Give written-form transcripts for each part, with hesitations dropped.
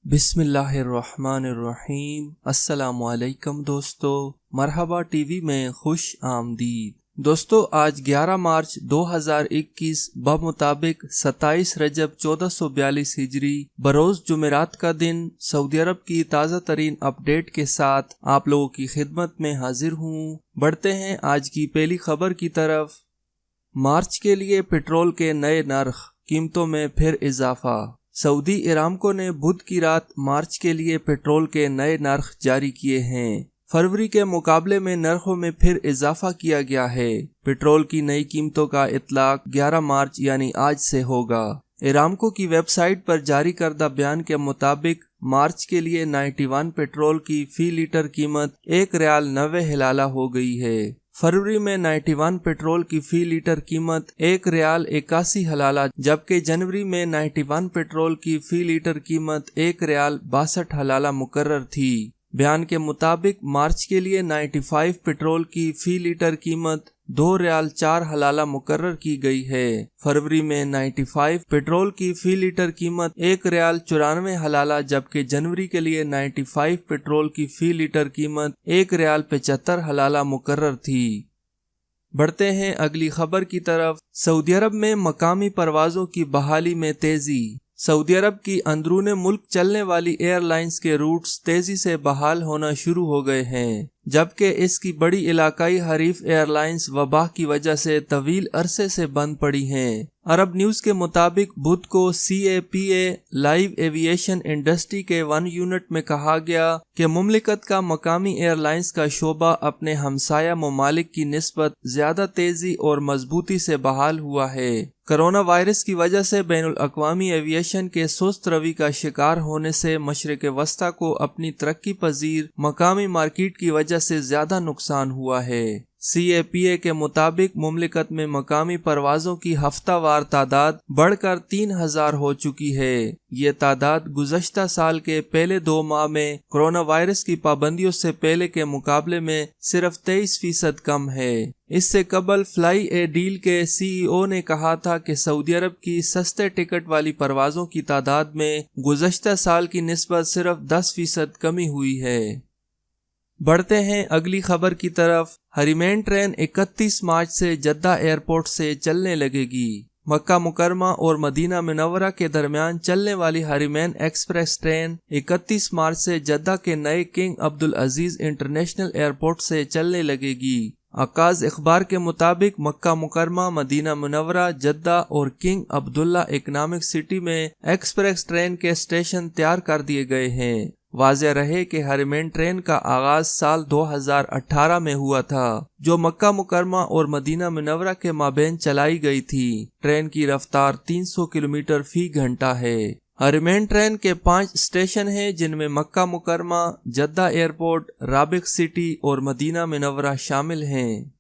बिस्मिल्लाहिर्रहमानिर्रहीम। अस्सलामुअलैकुम दोस्तों, मरहबा टीवी में खुश आमदीद। दोस्तों, आज 11 मार्च 2021 बमुताबिक 27 रजब 1442 हिजरी बरोज जुमेरात का दिन सऊदी अरब की ताज़ा तरीन अपडेट के साथ आप लोगों की खिदमत में हाजिर हूँ। बढ़ते हैं आज की पहली खबर की तरफ। मार्च के लिए पेट्रोल के नए नर्ख, कीमतों में फिर इजाफा। सऊदी अरामको ने बुध की रात मार्च के लिए पेट्रोल के नए नर्ख जारी किए हैं। फरवरी के मुकाबले में नर्खों में फिर इजाफा किया गया है। पेट्रोल की नई कीमतों का इतलाक 11 मार्च यानी आज से होगा। अरामको की वेबसाइट पर जारी करदा बयान के मुताबिक मार्च के लिए 91 पेट्रोल की फी लीटर कीमत 1 रियाल 90 हिलाला हो गई है। फरवरी में 91 पेट्रोल की फी लीटर कीमत 1 रियाल 81 हलाला, जबकि जनवरी में 91 पेट्रोल की फी लीटर कीमत 1 रियाल 62 हलाला मुकर्रर थी। बयान के मुताबिक मार्च के लिए 95 पेट्रोल की फी लीटर कीमत 2 रियाल 4 हलाला मुकर्रर की गई है। फरवरी में 95 पेट्रोल की फी लीटर कीमत 1 रियाल 94 हलाला, जबकि जनवरी के लिए 95 पेट्रोल की फी लीटर कीमत 1 रियाल 75 हलाला मुकर्रर थी। बढ़ते हैं अगली खबर की तरफ। सऊदी अरब में मकामी परवाजों की बहाली में तेजी। सऊदी अरब की अंदरूने मुल्क चलने वाली एयरलाइंस के रूट्स तेजी से बहाल होना शुरू हो गए हैं, जबकि इसकी बड़ी इलाकाई हरीफ एयरलाइंस वबा की वजह से तवील अरसे से बंद पड़ी हैं। अरब न्यूज के मुताबिक बुध को CAPA लाइव एविएशन इंडस्ट्री के 1 यूनिट में कहा गया कि मुमलिकत का मकामी एयरलाइंस का शोबा अपने हमसाया ममालिक की निस्बत ज्यादा तेजी और मजबूती से बहाल हुआ है। कोरोना वायरस की वजह से बैनुल अक़वामी एविएशन के सुस्त रवि का शिकार होने से मशरिक़ वस्ता को अपनी तरक्की पजीर मकामी मार्केट की वजह से ज्यादा नुकसान हुआ है। CAPA के मुताबिक मुमलिकत में मकामी परवाजों की हफ्तावार तादाद बढ़कर 3000 हो चुकी है। ये तादाद गुज़श्ता साल के पहले 2 माह में कोरोना वायरस की पाबंदियों से पहले के मुकाबले में सिर्फ 23% कम है। इससे कबल फ्लाई ए डील के CEO ने कहा था कि सऊदी अरब की सस्ते टिकट वाली परवाजों की तादाद में गुज़श्ता साल की निस्बत सिर्फ 10% कमी हुई है। बढ़ते हैं अगली खबर की तरफ। हरीमेन ट्रेन 31 मार्च से जद्दा एयरपोर्ट से चलने लगेगी। मक्का मुकरमा और मदीना मुनव्वरा के दरमियान चलने वाली हरीमेन एक्सप्रेस ट्रेन 31 मार्च से जद्दा के नए किंग अब्दुल अजीज इंटरनेशनल एयरपोर्ट से चलने लगेगी। आकाज अखबार के मुताबिक मक्का मुकरमा, मदीना मुनव्वरा, जद्दा और किंग अब्दुल्ला इकनॉमिक सिटी में एक्सप्रेस ट्रेन के स्टेशन तैयार कर दिए गए हैं। वाज़ेह रहे कि हरीमेन ट्रेन का आगाज साल 2018 में हुआ था, जो मक्का मुकरमा और मदीना मुनव्वरा के माबैन चलाई गई थी। ट्रेन की रफ्तार 300 किलोमीटर फी घंटा है। हरीमेन ट्रेन के 5 स्टेशन हैं, जिनमें मक्का मुकरमा, जद्दा एयरपोर्ट, राबिक सिटी और मदीना मुनव्वरा शामिल हैं।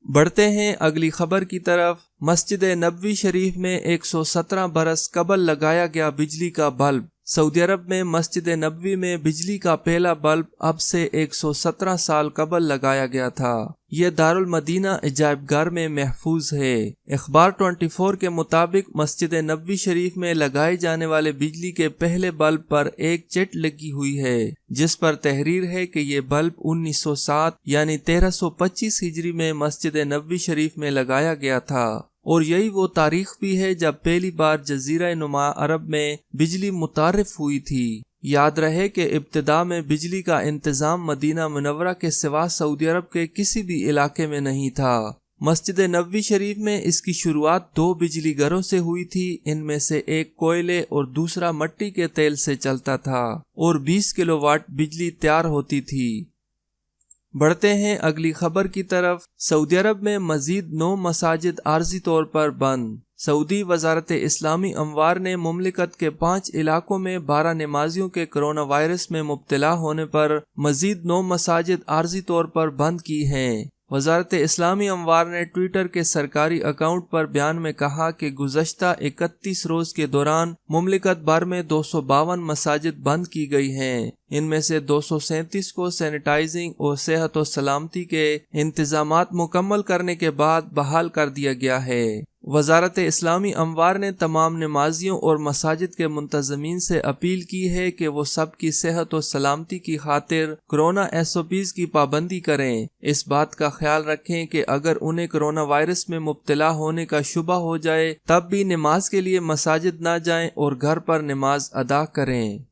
बढ़ते हैं अगली खबर की तरफ। मस्जिद नबवी शरीफ में 117 बरस कबल लगाया गया बिजली का बल्ब। सऊदी अरब में मस्जिद नबवी में बिजली का पहला बल्ब अब से 117 साल कबल लगाया गया था। यह दारुल मदीना अजायबगार में महफूज है। अखबार 24 के मुताबिक मस्जिद नबवी शरीफ में लगाए जाने वाले बिजली के पहले बल्ब पर एक चिट लगी हुई है, जिस पर तहरीर है कि यह बल्ब 1907 यानी 1325 हिजरी में मस्जिद नबवी शरीफ में लगाया गया था, और यही वो तारीख भी है जब पहली बार जजीरा नुमा अरब में बिजली मुतारिफ हुई थी। याद रहे कि इब्तिदा में बिजली का इंतजाम मदीना मुनव्वरा के सिवा सऊदी अरब के किसी भी इलाके में नहीं था। मस्जिद नबवी शरीफ में इसकी शुरुआत 2 बिजली घरों से हुई थी। इनमें से एक कोयले और दूसरा मिट्टी के तेल से चलता था और 20 किलोवाट बिजली तैयार होती थी। बढ़ते हैं अगली खबर की तरफ। सऊदी अरब में मजीद 9 मसाजिद आर्जी तौर पर बंद। सऊदी वजारत इस्लामी अमवार ने मुमलिकत के 5 इलाकों में 12 नमाजियों के कोरोना वायरस में मुब्तला होने पर मजीद 9 मसाजिद आर्जी तौर पर बंद की हैं। वजारत इस्लामी अमवार ने ट्विटर के सरकारी अकाउंट पर बयान में कहा कि गुज़श्ता 31 रोज के दौरान मुमलिकत भर में 252 मसाजिद बंद की गई हैं। इनमें से 237 को सैनिटाइजिंग और सेहत और सलामती के इंतजामात मुकम्मल करने के बाद बहाल कर दिया गया है वजारत इस्लामी अमवार ने तमाम नमाजियों और मसाजिद के मुंतज़मीन से अपील की है कि वो सब की सेहत और सलामती की खातिर कोरोना SOPs की पाबंदी करें। इस बात का ख्याल रखें कि अगर उन्हें कोरोना वायरस में मुब्तला होने का शुबा हो जाए तब भी नमाज के लिए मसाजिद ना जाएं और घर पर नमाज अदा करें।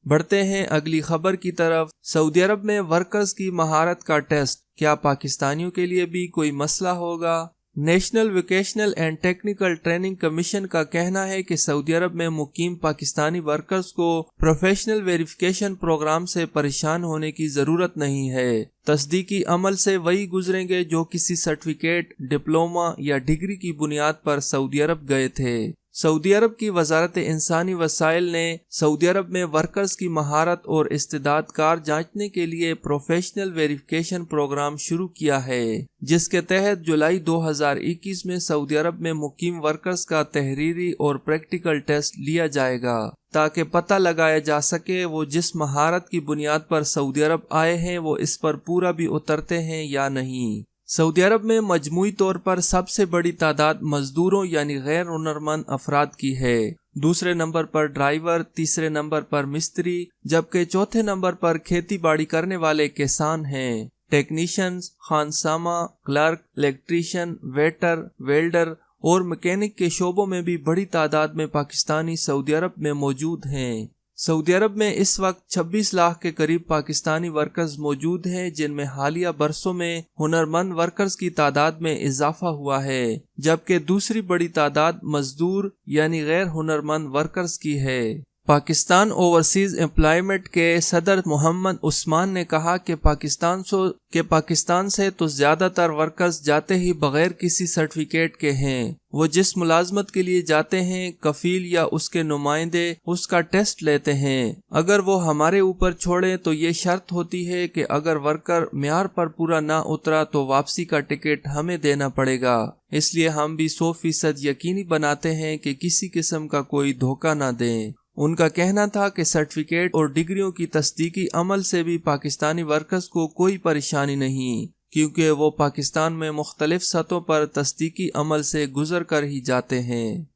बढ़ते हैं अगली खबर की तरफ। सऊदी अरब में वर्कर्स की महारत का टेस्ट, क्या पाकिस्तानियों के लिए भी कोई मसला होगा? National vocational and technical training commission का कहना है कि सऊदी अरब में मुकीम पाकिस्तानी वर्कर्स को प्रोफेशनल वेरिफिकेशन प्रोग्राम से परेशान होने की जरूरत नहीं है। तस्दीकी अमल से वही गुजरेंगे जो किसी सर्टिफिकेट, डिप्लोमा या डिग्री की बुनियाद पर सऊदी अरब गए थे। सऊदी अरब की वजारत इंसानी वसाइल ने सऊदी अरब में वर्कर्स की महारत और इस्तेदाद कार जांचने के लिए प्रोफेशनल वेरिफिकेशन प्रोग्राम शुरू किया है, जिसके तहत जुलाई 2021 में सऊदी अरब में मुकीम वर्कर्स का तहरीरी और प्रैक्टिकल टेस्ट लिया जाएगा ताकि पता लगाया जा सके वो जिस महारत की बुनियाद पर सऊदी अरब आए हैं वो इस पर पूरा भी उतरते हैं या नहीं। सऊदी अरब में मजमूई तौर पर सबसे बड़ी तादाद मजदूरों यानी गैर हुनरमंद अफराद की है। दूसरे नंबर पर ड्राइवर, तीसरे नंबर पर मिस्त्री, जबकि चौथे नंबर पर खेती बाड़ी करने वाले किसान हैं। टेक्नीशियंस, खानसामा, क्लर्क, इलेक्ट्रीशियन, वेटर, वेल्डर और मैकेनिक के शोबों में भी बड़ी तादाद में पाकिस्तानी सऊदी अरब में मौजूद हैं। सऊदी अरब में इस वक्त 26 लाख के करीब पाकिस्तानी वर्कर्स मौजूद हैं, जिनमें हालिया बरसों में हुनरमंद वर्कर्स की तादाद में इजाफा हुआ है, जबकि दूसरी बड़ी तादाद मजदूर यानी गैर हुनरमंद वर्कर्स की है। पाकिस्तान ओवरसीज एम्प्लॉयमेंट के सदर मोहम्मद उस्मान ने कहा कि पाकिस्तान से तो ज्यादातर वर्कर्स जाते ही बगैर किसी सर्टिफिकेट के हैं। वो जिस मुलाजमत के लिए जाते हैं, कफील या उसके नुमाइंदे उसका टेस्ट लेते हैं। अगर वो हमारे ऊपर छोड़े तो ये शर्त होती है कि अगर वर्कर म्यार पर पूरा ना उतरा तो वापसी का टिकट हमें देना पड़ेगा। इसलिए हम भी 100% यकीनी बनाते हैं कि किसी किस्म का कोई धोखा ना दें। उनका कहना था कि सर्टिफिकेट और डिग्रियों की तस्दीकी अमल से भी पाकिस्तानी वर्कर्स को कोई परेशानी नहीं, क्योंकि वो पाकिस्तान में मुख्तलिफ सतहों पर तस्दीकी अमल से गुजर कर ही जाते हैं।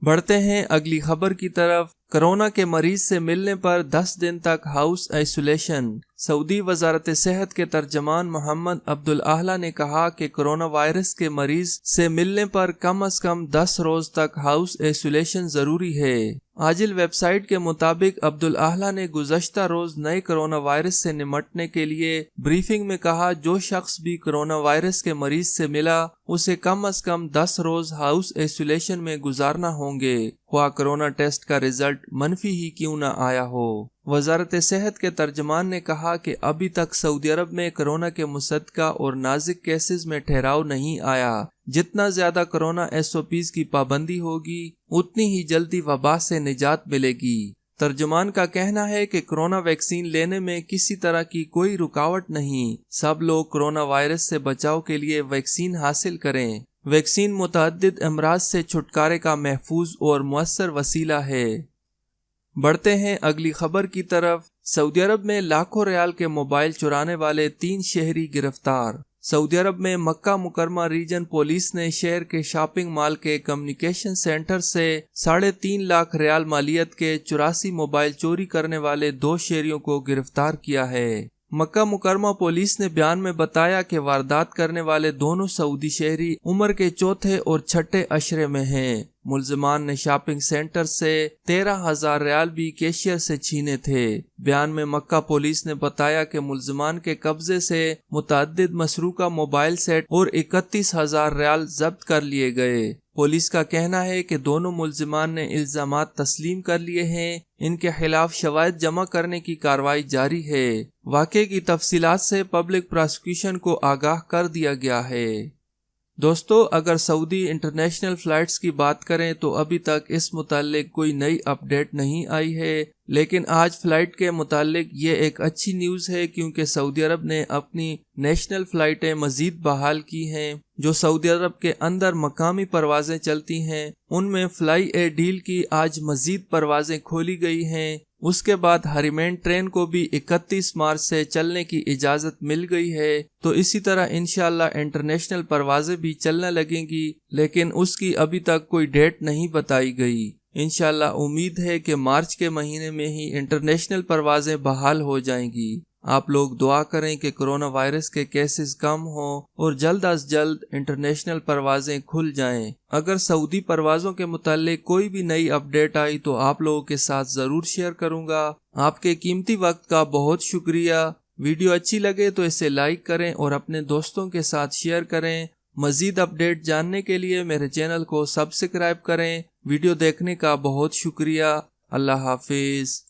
बढ़ते हैं अगली खबर की तरफ। कोरोना के मरीज से मिलने पर 10 दिन तक हाउस आइसोलेशन। सऊदी वजारत सेहत के तर्जमान मोहम्मद अब्दुल आला ने कहा कि कोरोना वायरस के मरीज से मिलने पर कम से कम 10 रोज तक हाउस आइसोलेशन जरूरी है। आजिल वेबसाइट के मुताबिक अब्दुल आला ने गुज़श्ता रोज नए कोरोना वायरस से निमटने के लिए ब्रीफिंग में कहा, जो शख्स भी कोरोना वायरस के मरीज से मिला उसे कम से कम 10 रोज हाउस आइसोलेशन में गुजारना होंगे, ख्वाह कोरोना टेस्ट का रिजल्ट मनफी ही क्यों न आया हो। वजारत सेहत के तर्जमान ने कहा कि अभी तक सऊदी अरब में कोरोना के मुसद्दका और नाजुक केसेस में ठहराव नहीं आया। जितना ज्यादा कोरोना SOPs की पाबंदी होगी उतनी ही जल्दी वबा से निजात मिलेगी। तर्जुमान का कहना है कि कोरोना वैक्सीन लेने में किसी तरह की कोई रुकावट नहीं। सब लोग कोरोना वायरस से बचाव के लिए वैक्सीन हासिल करें। वैक्सीन मुतअद्दिद अमराज से छुटकारे का महफूज और मुअस्सर वसीला है। बढ़ते हैं अगली खबर की तरफ। सऊदी अरब में लाखों रियाल के मोबाइल चुराने वाले 3 शहरी गिरफ्तार। सऊदी अरब में मक्का मुकरमा रीजन पुलिस ने शहर के शॉपिंग मॉल के कम्युनिकेशन सेंटर से 3.5 लाख रियाल मालियत के 84 मोबाइल चोरी करने वाले 2 शहरियों को गिरफ्तार किया है। मक्का मुकरमा पुलिस ने बयान में बताया कि वारदात करने वाले दोनों सऊदी शहरी उम्र के 4थे और 6ठे अशरे में हैं। मुल्जिमान ने शॉपिंग सेंटर से 13,000 रियाल भी कैशियर से छीने थे। बयान में मक्का पुलिस ने बताया कि मुल्जिमान के कब्जे से मुतअद्दिद मसरूका मोबाइल सेट और 31,000 रियाल जब्त कर लिए गए। पुलिस का कहना है कि दोनों मुल्जिमान ने इल्जामात तस्लीम कर लिए हैं। इनके खिलाफ शवाहिद जमा करने की कार्रवाई जारी है। वाक़े की तफसीलात से पब्लिक प्रोसिक्यूशन को आगाह कर दिया गया है। दोस्तों, अगर सऊदी इंटरनेशनल फ्लाइट्स की बात करें तो अभी तक इस मुताल्लिक कोई नई अपडेट नहीं आई है, लेकिन आज फ्लाइट के मुताल्लिक ये एक अच्छी न्यूज़ है क्योंकि सऊदी अरब ने अपनी नेशनल फ्लाइटें मजीद बहाल की हैं। जो सऊदी अरब के अंदर मकामी परवाजें चलती हैं उनमें फ्लाई ए डील की आज मजीद परवाजें खोली गई हैं। उसके बाद हरिमेन ट्रेन को भी 31 मार्च से चलने की इजाजत मिल गई है। तो इसी तरह इंशाल्लाह इंटरनेशनल परवाजें भी चलने लगेंगी, लेकिन उसकी अभी तक कोई डेट नहीं बताई गई। इंशाल्लाह उम्मीद है कि मार्च के महीने में ही इंटरनेशनल परवाजें बहाल हो जाएंगी। आप लोग दुआ करें कि कोरोना वायरस के केसेस कम हो और जल्द अज जल्द इंटरनेशनल परवाजें खुल जाएं। अगर सऊदी परवाजों के मुतालिक कोई भी नई अपडेट आई तो आप लोगों के साथ जरूर शेयर करूंगा। आपके कीमती वक्त का बहुत शुक्रिया। वीडियो अच्छी लगे तो इसे लाइक करें और अपने दोस्तों के साथ शेयर करें। मजीद अपडेट जानने के लिए मेरे चैनल को सब्सक्राइब करें। वीडियो देखने का बहुत शुक्रिया। अल्लाह हाफिज।